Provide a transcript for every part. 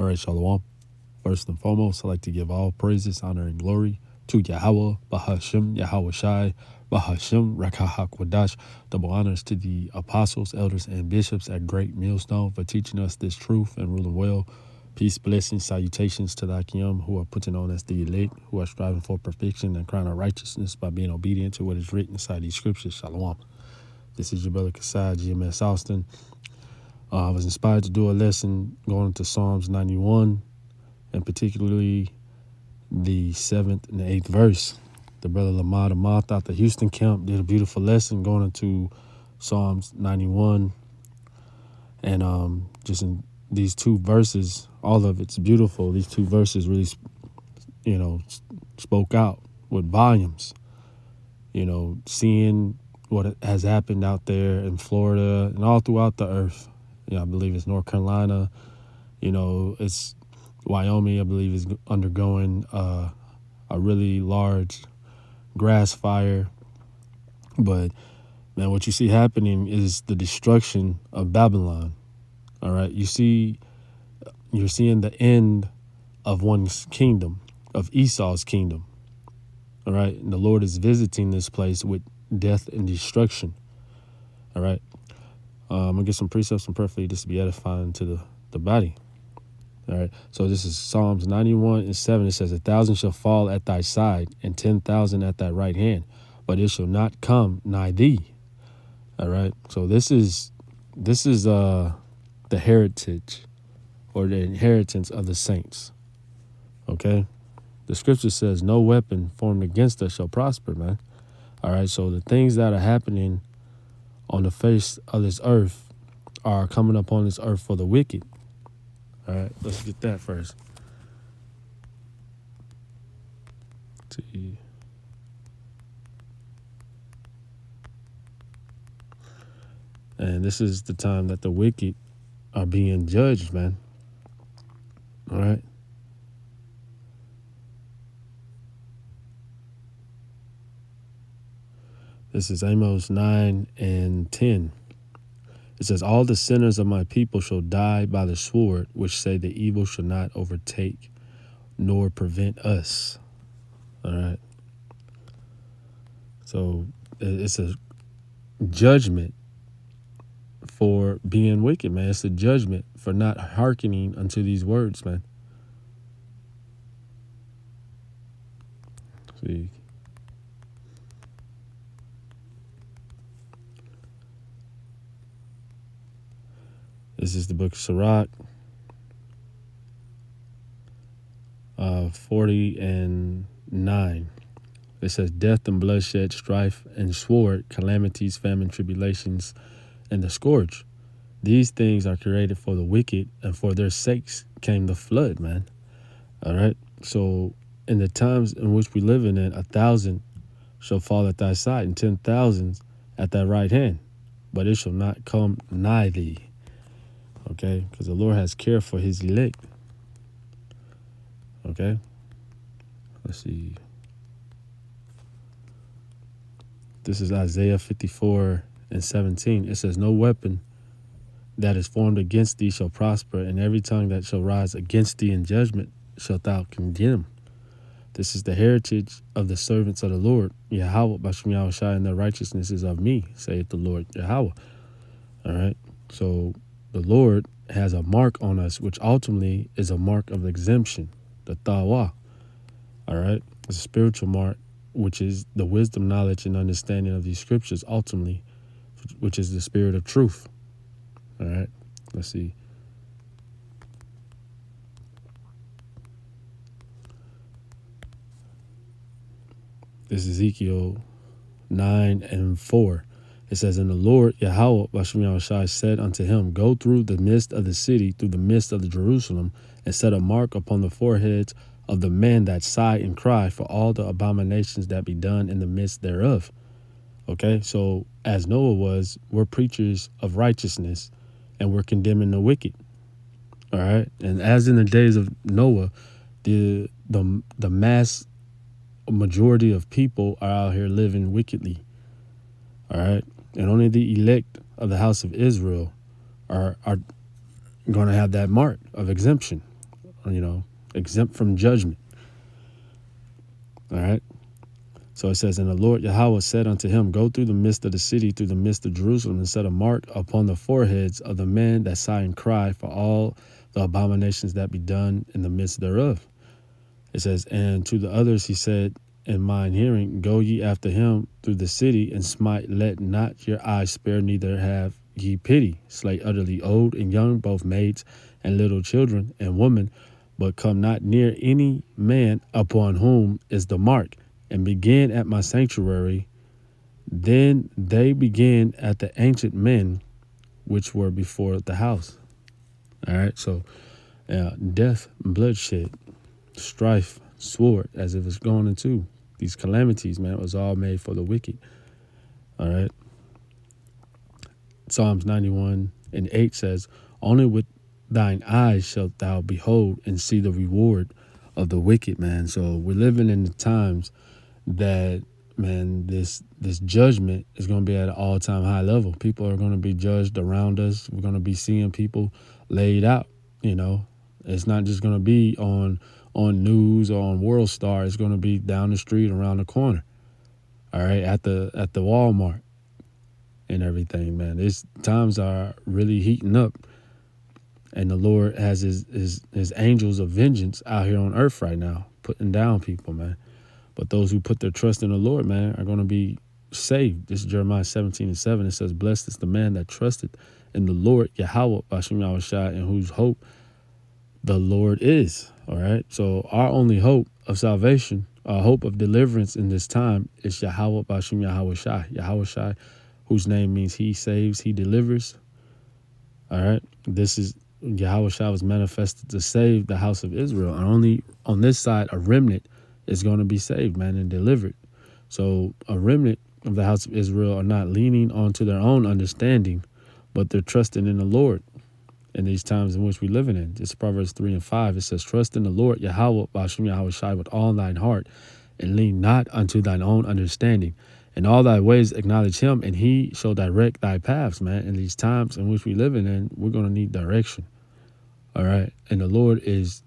right, Shalom. First and foremost, I'd like to give all praises, honor, and glory to Yahweh, Bahashem, Yahweh Shai, Bahashem, Rakahakwadash. Double honors to the apostles, elders, and bishops at Great Millstone for teaching us this truth and ruling well. Peace, blessings, salutations to the Akim who are putting on as the elect, who are striving for perfection and crown of righteousness by being obedient to what is written inside these scriptures. Shalom. This is your brother Kasai, GMS Austin. I was inspired to do a lesson going into Psalms 91, and particularly the 7th and the 8th verse. The brother Lamar Moth out the Houston camp did a beautiful lesson going into Psalms 91. And just in these two verses, all of it's beautiful. These two verses really, spoke out with volumes. Seeing what has happened out there in Florida and all throughout the earth. I believe it's North Carolina. It's Wyoming, I believe, is undergoing a really large grass fire. But, man, what you see happening is the destruction of Babylon. All right? You're seeing the end of one's kingdom, of Esau's kingdom. All right? And the Lord is visiting this place with death and destruction. All right? I'm going to get some precepts and perfectly just to be edifying to the body. All right. So this is Psalms 91:7. It says, 1,000 shall fall at thy side and 10,000 at thy right hand, but it shall not come nigh thee. All right. So this is the heritage or the inheritance of the saints. Okay. The scripture says no weapon formed against us shall prosper, man. All right. So the things that are happening on the face of this earth are coming upon this earth for the wicked. All right, let's get that first. See. And this is the time that the wicked are being judged, man. All right. This is Amos 9:10. It says, all the sinners of my people shall die by the sword, which say the evil shall not overtake nor prevent us. All right. So it's a judgment for being wicked, man. It's a judgment for not hearkening unto these words, man. See. This is the book of Sirach, 40:9. It says, death and bloodshed, strife and sword, calamities, famine, tribulations, and the scourge. These things are created for the wicked, and for their sakes came the flood, man. All right. So in the times in which we live in, 1,000 shall fall at thy side and 10,000 at thy right hand, but it shall not come nigh thee. Okay, because the Lord has care for his elect. Okay, let's see. This is Isaiah 54:17. It says, no weapon that is formed against thee shall prosper, and every tongue that shall rise against thee in judgment shalt thou condemn. This is the heritage of the servants of the Lord, Yahweh, Bashem Yahweh Shai, and their righteousness is of me, saith the Lord Yahweh. All right, so the Lord has a mark on us, which ultimately is a mark of exemption, the Tawah. All right. It's a spiritual mark, which is the wisdom, knowledge, and understanding of these scriptures, ultimately, which is the spirit of truth. All right. Let's see. This is Ezekiel 9:4. It says, and the Lord Yahweh Bashem Yahweh Shai said unto him, go through the midst of the city, through the midst of the Jerusalem, and set a mark upon the foreheads of the men that sigh and cry for all the abominations that be done in the midst thereof. Okay, so as Noah was, we're preachers of righteousness, and we're condemning the wicked. All right, and as in the days of Noah, the mass majority of people are out here living wickedly. All right. And only the elect of the house of Israel are going to have that mark of exemption. exempt from judgment. All right. So it says, and the Lord Yahweh said unto him, go through the midst of the city, through the midst of Jerusalem, and set a mark upon the foreheads of the men that sigh and cry for all the abominations that be done in the midst thereof. It says, and to the others he said in mine hearing, go ye after him through the city, and smite, let not your eyes spare, neither have ye pity. Slay utterly old and young, both maids and little children and women, but come not near any man upon whom is the mark, and begin at my sanctuary. Then they began at the ancient men which were before the house. All right, so death, bloodshed, strife, sword, as if it's going into these calamities, man, it was all made for the wicked. All right. Psalms 91:8 says, only with thine eyes shalt thou behold and see the reward of the wicked, man. So we're living in the times that, man, this judgment is going to be at an all-time high level. People are going to be judged around us. We're going to be seeing people laid out. It's not just going to be on news or on World Star. It's going to be down the street, around the corner. All right, at the Walmart and everything, man. These times are really heating up, and the Lord has his angels of vengeance out here on earth right now, putting down people, man. But those who put their trust in the Lord, man, are going to be saved. This is Jeremiah 17:7. It says, blessed is the man that trusted in the Lord, Yahweh, Bashem Yahushua, in whose hope the Lord is. All right. So our only hope of salvation, our hope of deliverance in this time is Yahweh, Bashem Yahushua, Yahushua, whose name means he saves, he delivers. All right. This is Yahushua was manifested to save the house of Israel. And only on this side, a remnant is going to be saved, man, and delivered. So a remnant of the house of Israel are not leaning onto their own understanding, but they're trusting in the Lord in these times in which we're living in. It's Proverbs 3:5. It says, trust in the Lord, Yahweh, Bashem Yahushua, with all thine heart, and lean not unto thine own understanding. In all thy ways acknowledge him, and he shall direct thy paths, man. In these times in which we're living in, we're going to need direction. All right. And the Lord is,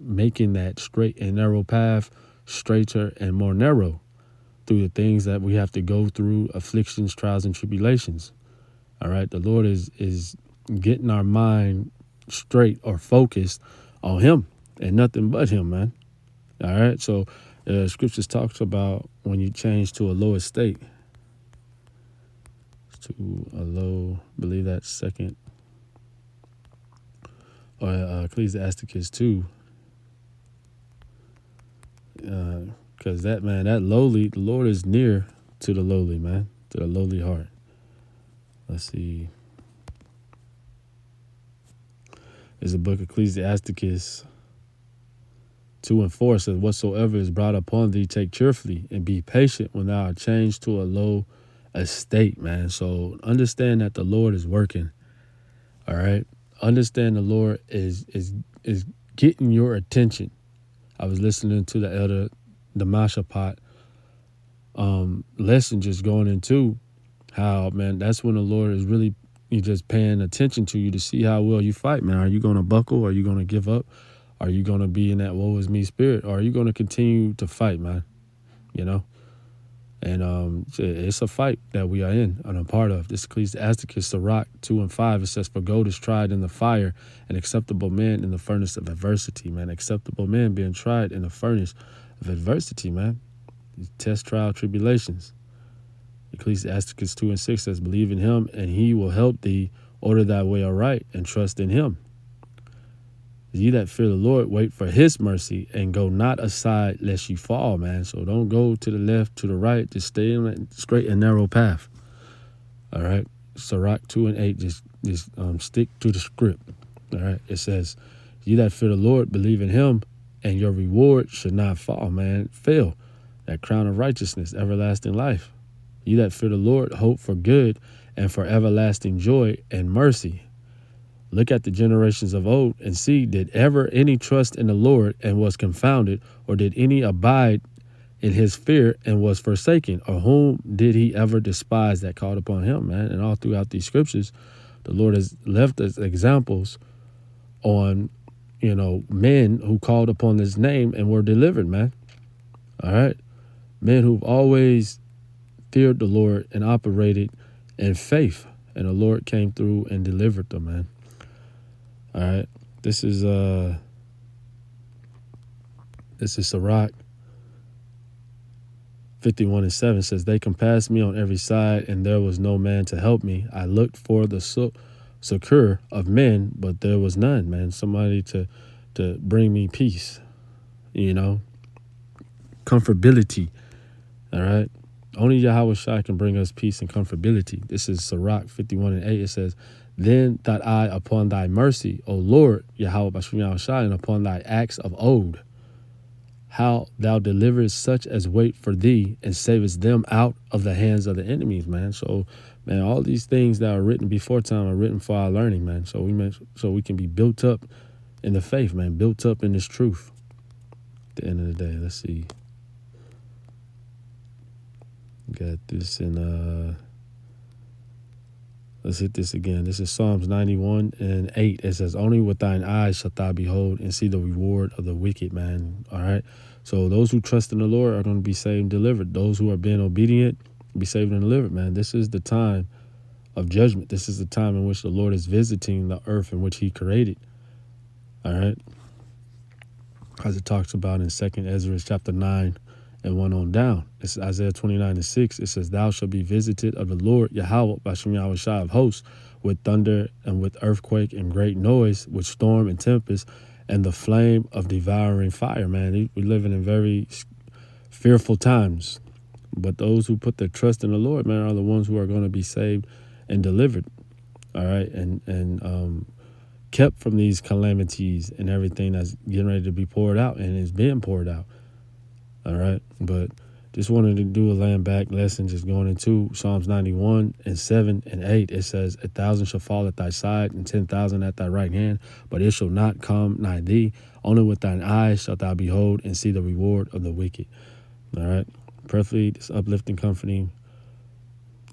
making that straight and narrow path straighter and more narrow through the things that we have to go through, afflictions, trials, and tribulations. All right. The Lord is getting our mind straight or focused on him and nothing but him, man. All right. So scriptures talks about when you change to a lower state, to a low, I believe that's second, or Ecclesiasticus 2. Because that lowly, the Lord is near to the lowly, man, to the lowly heart. Let's see. There's a book of Ecclesiasticus 2:4 says, whatsoever is brought upon thee, take cheerfully, and be patient when thou art changed to a low estate, man. So understand that the Lord is working. All right. Understand the Lord is getting your attention. I was listening to the elder Damashapot lesson, just going into how, man, that's when the Lord is really just paying attention to you to see how well you fight, man. Are you going to buckle? Are you going to give up? Are you going to be in that woe is me spirit? Or are you going to continue to fight, man? And it's a fight that we are in and a part of. This Ecclesiasticus Sirach 2:5, it says, for gold is tried in the fire, and acceptable men in the furnace of adversity, man. Acceptable men being tried in the furnace of adversity, man. Test, trial, tribulations. Ecclesiasticus 2:6 says, believe in him, and he will help thee. Order thy way aright, and trust in him. Ye that fear the Lord, wait for his mercy, and go not aside lest you fall, man. So don't go to the left, to the right. Just stay in that straight and narrow path. All right. Sirach 2:8, just stick to the script. All right. It says, ye that fear the Lord, believe in him, and your reward should not fall, man. Fail. That crown of righteousness, everlasting life. Ye that fear the Lord, hope for good, and for everlasting joy and mercy. Look at the generations of old and see, did ever any trust in the Lord and was confounded, or did any abide in his fear and was forsaken? Or whom did he ever despise that called upon him, man? And all throughout these scriptures, the Lord has left us examples on men who called upon this name and were delivered, man. All right. Men who've always feared the Lord and operated in faith. And the Lord came through and delivered them, man. All right. This is Sirach 51:7 says, they compassed me on every side, and there was no man to help me. I looked for the succor of men, but there was none, man. Somebody to bring me peace, comfortability. All right. Only Yahweh Shai can bring us peace and comfortability. This is Sirach 51:8. It says, then thought I upon thy mercy, O Lord, Yahweh Bashim Yahweh Shai, and upon thy acts of old, how thou deliverest such as wait for thee and savest them out of the hands of the enemies, man. So, man, all these things that are written before time are written for our learning, man. So we can be built up in the faith, man, built up in this truth. At the end of the day, let's see. Got this in let's hit this again. This is Psalms 91:8. It says, only with thine eyes shalt thou behold and see the reward of the wicked, man. All right. So those who trust in the Lord are going to be saved and delivered. Those who are being obedient be saved and delivered, man. This is the time of judgment. This is the time in which the Lord is visiting the earth in which he created. All right. As it talks about in 2nd Ezra chapter 9 and 1 on down. It's Isaiah 29:6. It says, thou shalt be visited of the Lord Yahweh Bashim Yahweh Shai of hosts, with thunder and with earthquake and great noise, with storm and tempest and the flame of devouring fire, man. We're living in very fearful times. But those who put their trust in the Lord, man, are the ones who are going to be saved and delivered. All right. And kept from these calamities and everything that's getting ready to be poured out and is being poured out. All right. But just wanted to do a land back lesson, just going into Psalms 91:7 and 8. It says, 1,000 shall fall at thy side and 10,000 at thy right hand, but it shall not come nigh thee. Only with thine eyes shalt thou behold and see the reward of the wicked. All right. Prayerfully, this uplifting, comforting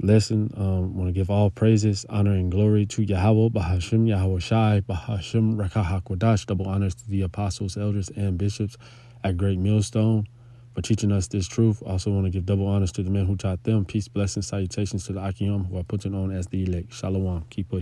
lesson. Want to give all praises, honor, and glory to Yahweh, Bahashim, Yahweh Shai, Bahashim, Rakah HaKodash. Double honors to the apostles, elders, and bishops at Great Millstone for teaching us this truth. Also want to give double honors to the men who taught them. Peace, blessings, salutations to the Akiyom who are putting on as the elect. Shalom. Keep pushing.